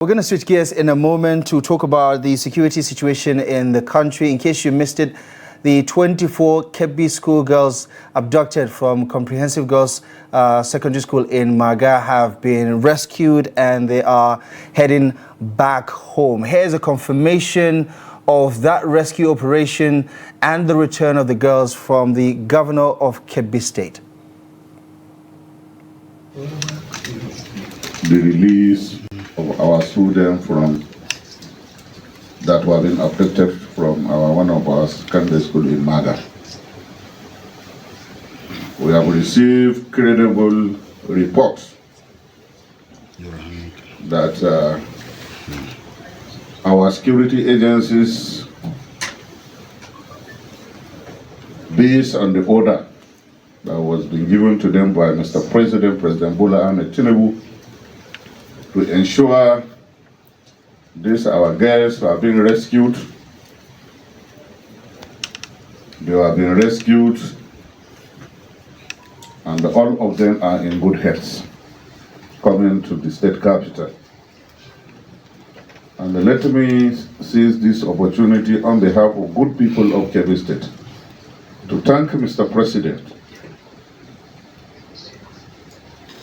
We're going to switch gears in a moment to talk about the security situation in the country. In case you missed it, the 24 Kebbi schoolgirls abducted from Comprehensive Girls Secondary School in Maga have been rescued and they are heading back home. Here's a confirmation of that rescue operation and the return of the girls from the governor of Kebbi State. The release of our students from that were being abducted from one of our secondary school in Maga. We have received credible reports that our security agencies, based on the order that was being given to them by Mr. President Bola Ahmed Tinubu, to ensure these our girls are being rescued. They are being rescued and all of them are in good health coming to the state capital. And let me seize this opportunity on behalf of good people of Kebbi State to thank Mr. President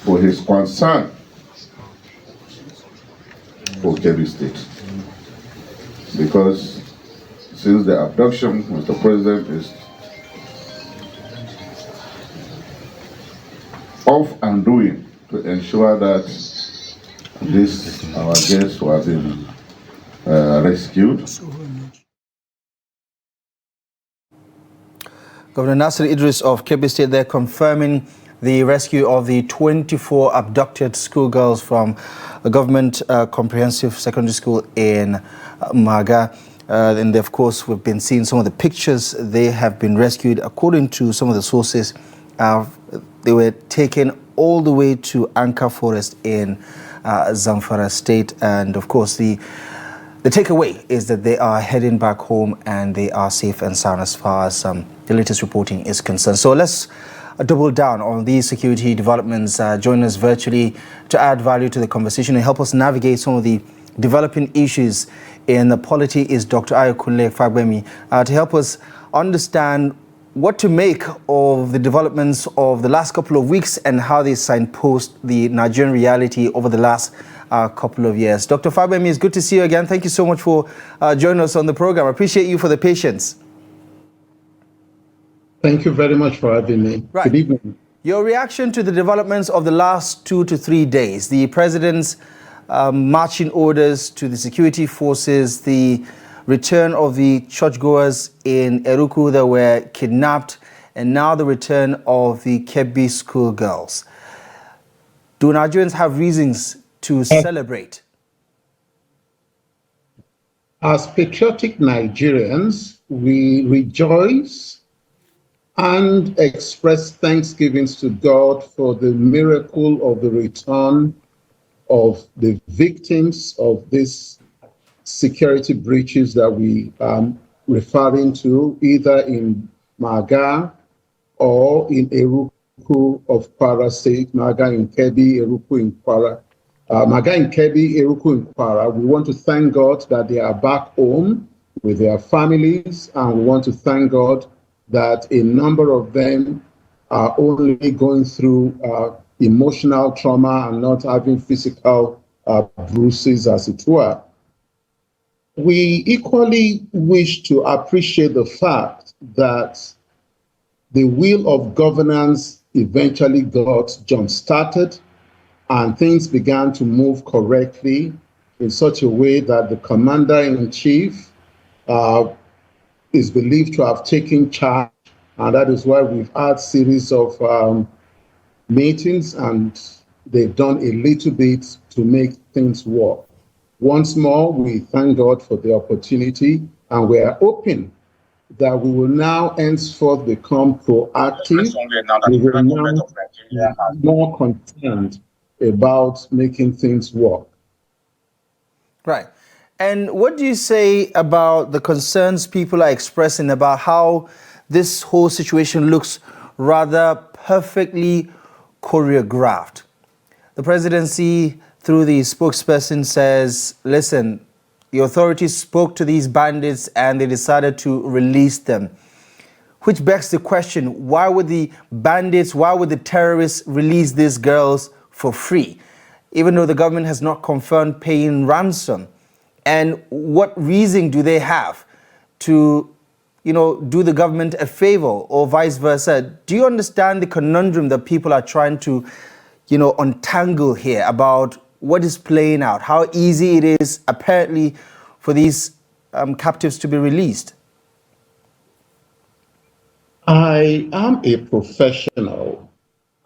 for his concern for Kebbi State. Because since the abduction, Mr. President is off and doing to ensure that our guests were being rescued. Governor Nasir Idris of Kebbi State there confirming the rescue of the 24 abducted schoolgirls from a government comprehensive secondary school in Maga. And of course, we've been seeing some of the pictures. They have been rescued. According to some of the sources, they were taken all the way to Anka Forest in Zamfara State. And of course, the takeaway is that they are heading back home and they are safe and sound as far as the latest reporting is concerned. So let's double down on these security developments. Join us virtually to add value to the conversation and help us navigate some of the developing issues in the polity is Dr. Ayokunle Fagbemi to help us understand what to make of the developments of the last couple of weeks and how they signpost the Nigerian reality over the last couple of years. Dr. Fagbemi, it's good to see you again. Thank you so much for joining us on the program. I appreciate you for the patience. Thank you very much for having me. Right. Good evening. Your reaction to the developments of the last 2 to 3 days, the president's marching orders to the security forces, the return of the churchgoers in Eruku that were kidnapped, and now the return of the Kebbi schoolgirls. Do Nigerians have reasons to celebrate? As patriotic Nigerians, we rejoice and express thanksgivings to God for the miracle of the return of the victims of these security breaches that we are referring to, either in Maga or in Eruku of Kwara State, Maga in Kebbi, Eruku in Kwara. Maga in Kebbi, Eruku in Kwara. We want to thank God that they are back home with their families, and we want to thank God that a number of them are only going through emotional trauma and not having physical bruises, as it were. We equally wish to appreciate the fact that the wheel of governance eventually got jump-started and things began to move correctly in such a way that the commander-in-chief is believed to have taken charge, and that is why we've had series of meetings, and they've done a little bit to make things work. Once more, we thank God for the opportunity, and we are hoping that we will now henceforth become proactive. We will now be more concerned about making things work. Right. And what do you say about the concerns people are expressing about how this whole situation looks rather perfectly choreographed? The presidency through the spokesperson, says, listen, the authorities spoke to these bandits and they decided to release them. Which begs the question, why would the bandits, why would the terrorists release these girls for free, even though the government has not confirmed paying ransom? And what reason do they have to, do the government a favor or vice versa? Do you understand the conundrum that people are trying to, untangle here about what is playing out, how easy it is apparently for these captives to be released? I am a professional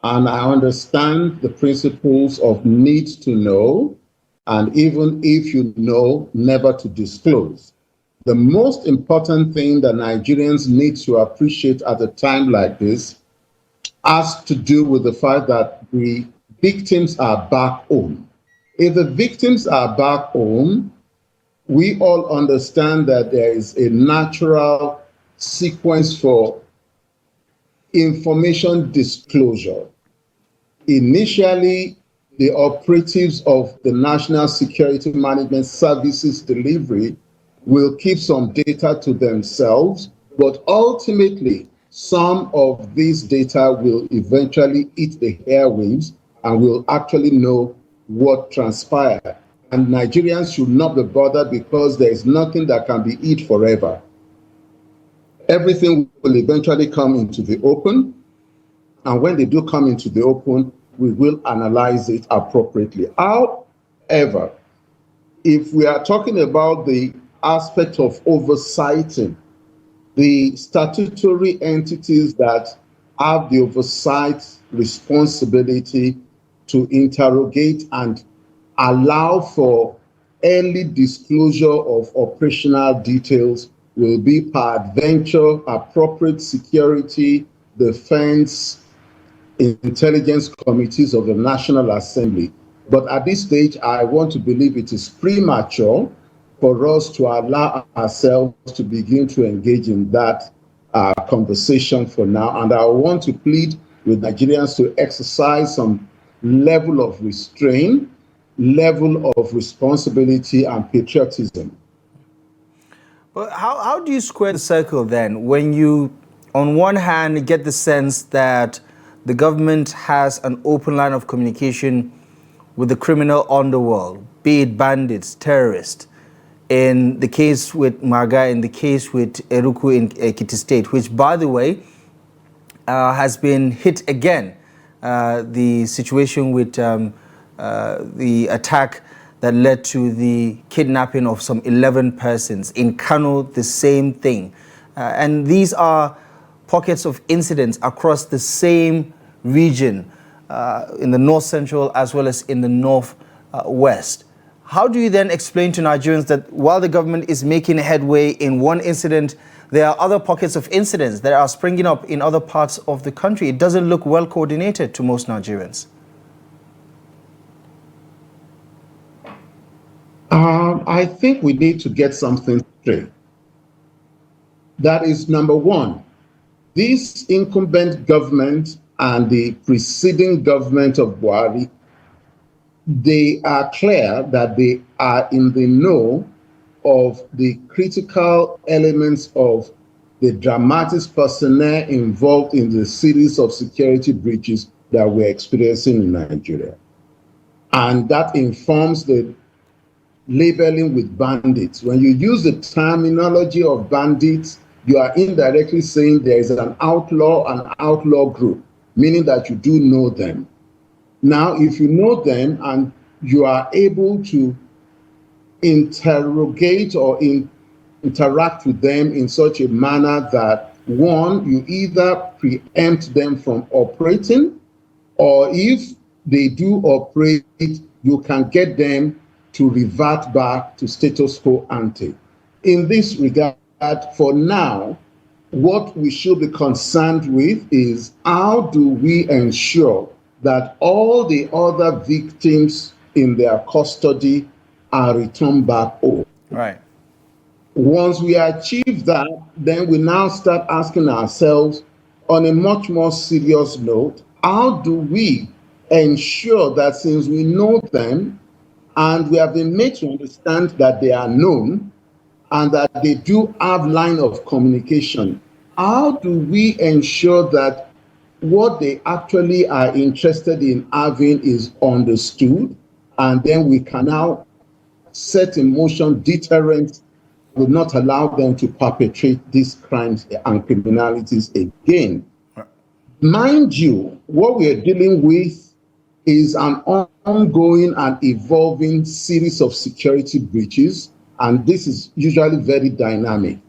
and I understand the principles of need to know, and even if you know, never to disclose. The most important thing that Nigerians need to appreciate at a time like this has to do with the fact that the victims are back home. If the victims are back home, we all understand that there is a natural sequence for information disclosure. Initially, the operatives of the National Security Management Services delivery will keep some data to themselves, but ultimately, some of these data will eventually hit the airwaves and will actually know what transpired. And Nigerians should not be bothered because there is nothing that can be hid forever. Everything will eventually come into the open. And when they do come into the open, we will analyze it appropriately. However, if we are talking about the aspect of oversighting, the statutory entities that have the oversight responsibility to interrogate and allow for early disclosure of operational details will be peradventure appropriate security, defense, intelligence committees of the National Assembly. But at this stage, I want to believe it is premature for us to allow ourselves to begin to engage in that conversation for now. And I want to plead with Nigerians to exercise some level of restraint, level of responsibility and patriotism. But how do you square the circle then when you, on one hand, get the sense that the government has an open line of communication with the criminal underworld, be it bandits, terrorists, in the case with Maga, in the case with Eruku in Ekiti State, which, by the way, has been hit again. The situation with the attack that led to the kidnapping of some 11 persons. In Kano, the same thing. And these are pockets of incidents across the same region, in the north central as well as in the north west. How do you then explain to Nigerians that while the government is making headway in one incident, there are other pockets of incidents that are springing up in other parts of the country? It doesn't look well coordinated to most Nigerians. I think we need to get something straight. That is number one. This incumbent government and the preceding government of Buhari, they are clear that they are in the know of the critical elements of the dramatic personnel involved in the series of security breaches that we're experiencing in Nigeria. And that informs the labeling with bandits. When you use the terminology of bandits, you are indirectly saying there is an outlaw group, meaning that you do know them. Now, if you know them and you are able to interrogate or interact with them in such a manner that, one, you either preempt them from operating, or if they do operate, you can get them to revert back to status quo ante. In this regard, for now, what we should be concerned with is how do we ensure that all the other victims in their custody are returned back home. Right. Once we achieve that, then we now start asking ourselves on a much more serious note, how do we ensure that since we know them, And we have been made to understand that they are known and that they do have line of communication. How do we ensure that what they actually are interested in having is understood, and then we can now set in motion deterrence, will not allow them to perpetrate these crimes and criminalities again? Mind you, what we are dealing with is an ongoing and evolving series of security breaches, and this is usually very dynamic.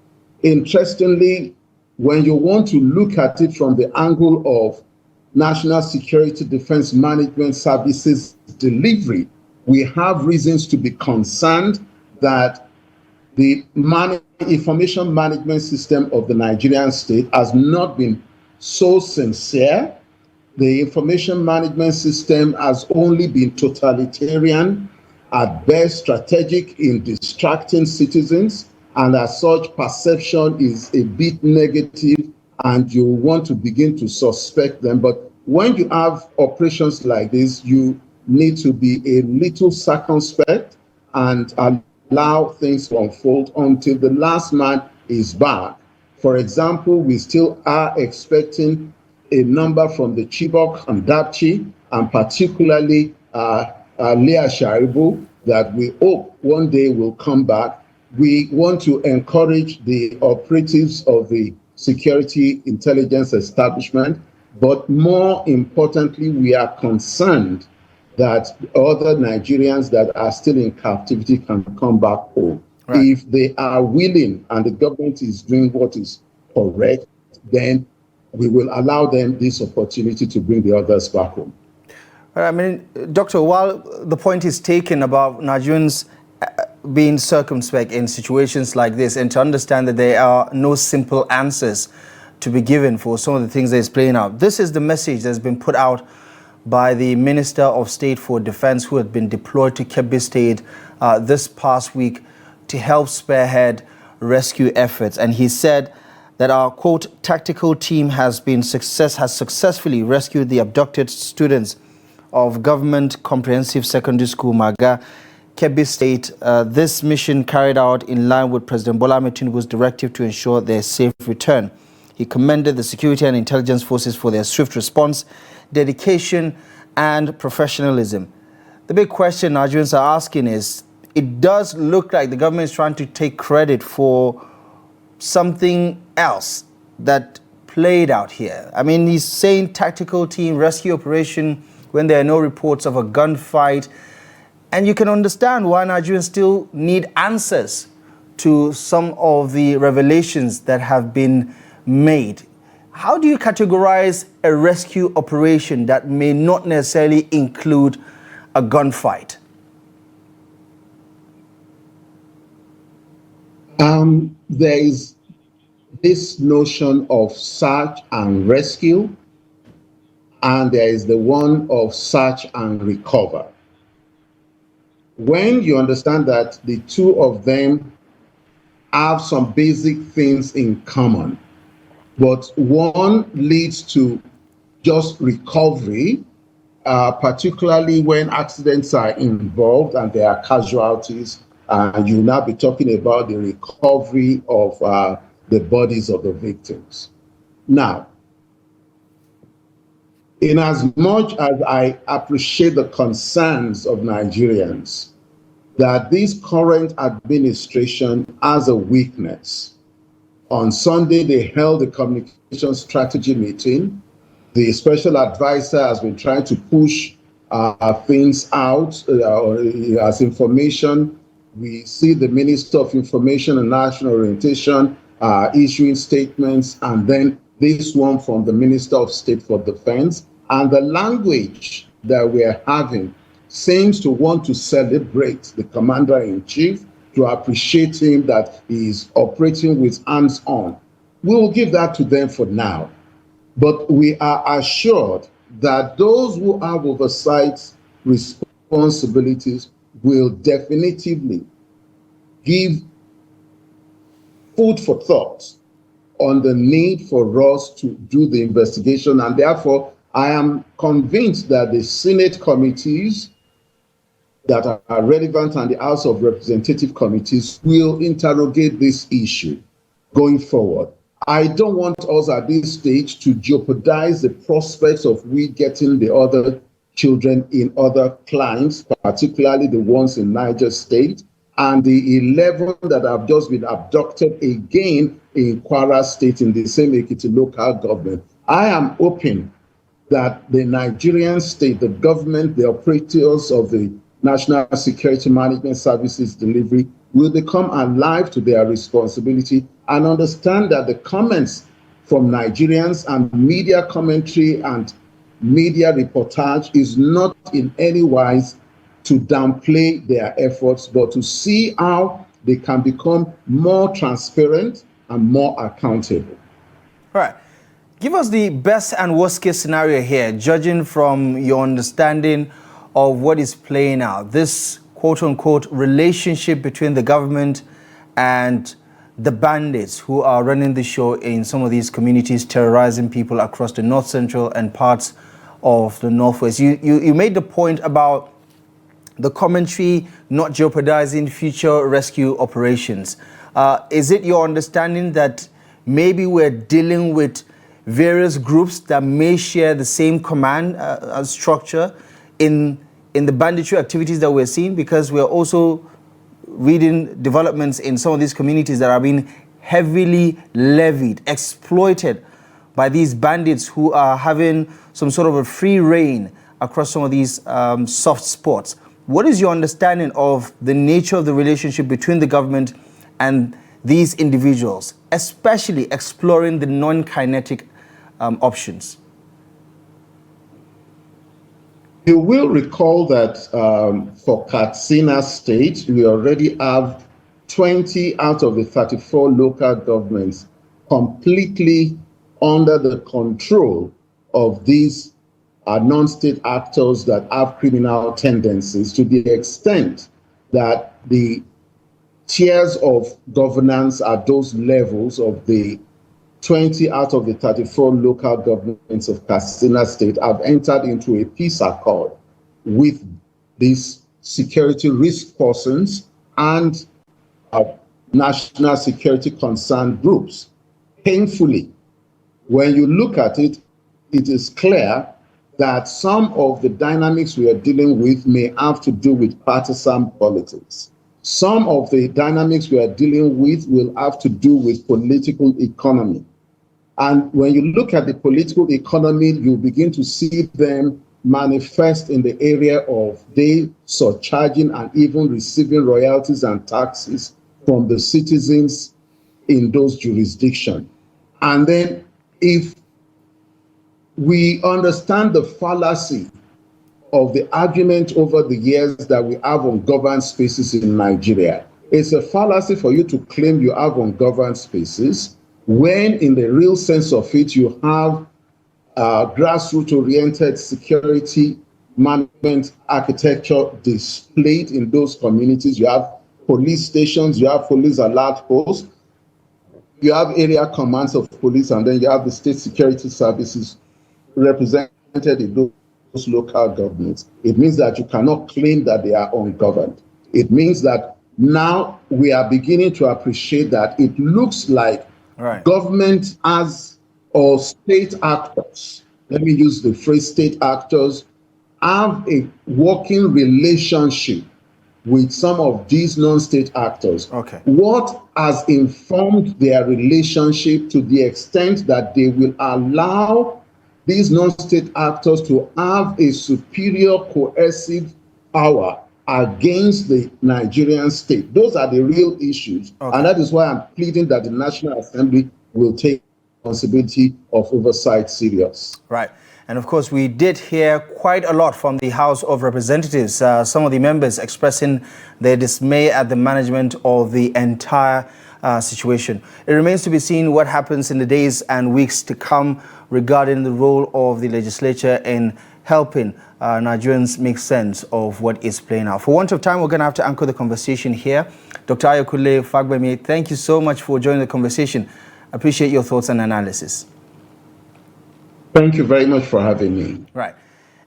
Interestingly, when you want to look at it from the angle of National Security Defense Management Services delivery, we have reasons to be concerned that the information management system of the Nigerian state has not been so sincere. The information management system has only been totalitarian, at best strategic in distracting citizens, and as such, perception is a bit negative, and you want to begin to suspect them. But when you have operations like this, you need to be a little circumspect and allow things to unfold until the last man is back. For example, we still are expecting a number from the Chibok and Dapchi, and particularly Leah Sharibu, that we hope one day will come back. We want to encourage the operatives of the security intelligence establishment, but more importantly, we are concerned that other Nigerians that are still in captivity can come back home. Right. If they are willing and the government is doing what is correct, then we will allow them this opportunity to bring the others back home. I mean, Doctor, while the point is taken about Nigerians being circumspect in situations like this, and to understand that there are no simple answers to be given for some of the things that is playing out, this is the message that's been put out by the Minister of State for Defense, who had been deployed to Kebbi State this past week to help spearhead rescue efforts. And he said that our, quote, tactical team has successfully rescued the abducted students of Government Comprehensive Secondary School, Maga, Kebbi State. This mission carried out in line with President Bola Ahmed Tinubu's directive to ensure their safe return. He commended the security and intelligence forces for their swift response, dedication, and professionalism. The big question Nigerians are asking is, it does look like the government is trying to take credit for something else that played out here. I mean, he's saying tactical team, rescue operation, when there are no reports of a gunfight. And you can understand why Nigerians still need answers to some of the revelations that have been made. How do you categorize a rescue operation that may not necessarily include a gunfight? There is this notion of search and rescue, and there is the one of search and recover. When you understand that the two of them have some basic things in common, but one leads to just recovery, particularly when accidents are involved and there are casualties, you'll now be talking about the recovery of the bodies of the victims. Now, in as much as I appreciate the concerns of Nigerians that this current administration has a weakness, on Sunday they held a communication strategy meeting. The special advisor has been trying to push things out as information. We see the Minister of Information and National Orientation issuing statements, and then this one from the Minister of State for Defense. And the language that we're having seems to want to celebrate the Commander-in-Chief, to appreciate him that he is operating with hands on. We will give that to them for now. But we are assured that those who have oversight responsibilities will definitively give food for thought on the need for us to do the investigation. And therefore, I am convinced that the Senate committees that are relevant and the House of Representative committees will interrogate this issue going forward. I don't want us at this stage to jeopardize the prospects of we getting the other children in other climes, particularly the ones in Niger State, and the 11 that have just been abducted again in Kwara State in the same Ekiti local government. I am hoping that the Nigerian state, the government, the operators of the National Security Management Services delivery will become alive to their responsibility and understand that the comments from Nigerians and media commentary and media reportage is not in any wise to downplay their efforts, but to see how they can become more transparent and more accountable. All right. Give us the best and worst case scenario here, judging from your understanding of what is playing out. This quote-unquote relationship between the government and the bandits who are running the show in some of these communities, terrorizing people across the north central and parts of the northwest. You made the point about the commentary not jeopardizing future rescue operations. Is it your understanding that maybe we're dealing with various groups that may share the same command structure in the banditry activities that we're seeing? Because we're also reading developments in some of these communities that are being heavily levied, exploited by these bandits who are having some sort of a free reign across some of these soft spots. What is your understanding of the nature of the relationship between the government and these individuals, especially exploring the non-kinetic options? You will recall that for Katsina State, we already have 20 out of the 34 local governments completely under the control of these non-state actors that have criminal tendencies, to the extent that the tiers of governance at those levels of the 20 out of the 34 local governments of Katsina State have entered into a peace accord with these security risk persons and national security concerned groups. Painfully, when you look at it, it is clear that some of the dynamics we are dealing with may have to do with partisan politics. Some of the dynamics we are dealing with will have to do with political economy. And when you look at the political economy, you begin to see them manifest in the area of they surcharging and even receiving royalties and taxes from the citizens in those jurisdictions. And then if we understand the fallacy of the argument over the years that we have on governed spaces in Nigeria, it's a fallacy for you to claim you have ungoverned spaces when in the real sense of it, you have grassroots-oriented security management architecture displayed in those communities. You have police stations, you have police alert posts, you have area commands of police, and then you have the state security services represented in those local governments. It means that you cannot claim that they are ungoverned. It means that now we are beginning to appreciate that it looks like government as or state actors, let me use the phrase state actors, have a working relationship with some of these non-state actors. What has informed their relationship to the extent that they will allow these non-state actors to have a superior coercive power against the Nigerian state? Those are the real issues. And that is why I'm pleading that the National Assembly will take responsibility of oversight serious. Right. And of course, we did hear quite a lot from the House of Representatives, some of the members expressing their dismay at the management of the entire situation. It remains to be seen what happens in the days and weeks to come regarding the role of the legislature in helping Nigerians make sense of what is playing out. For want of time, we're going to have to anchor the conversation here. Dr. Ayokunle Fagbemi, thank you so much for joining the conversation. I appreciate your thoughts and analysis. Thank you very much for having me. Right.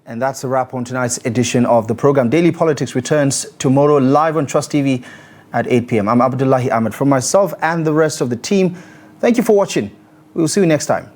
And that's a wrap on tonight's edition of the program. Daily Politics returns tomorrow live on Trust TV at 8 p.m. I'm Abdullahi Ahmed. From myself and the rest of the team, thank you for watching. We will see you next time.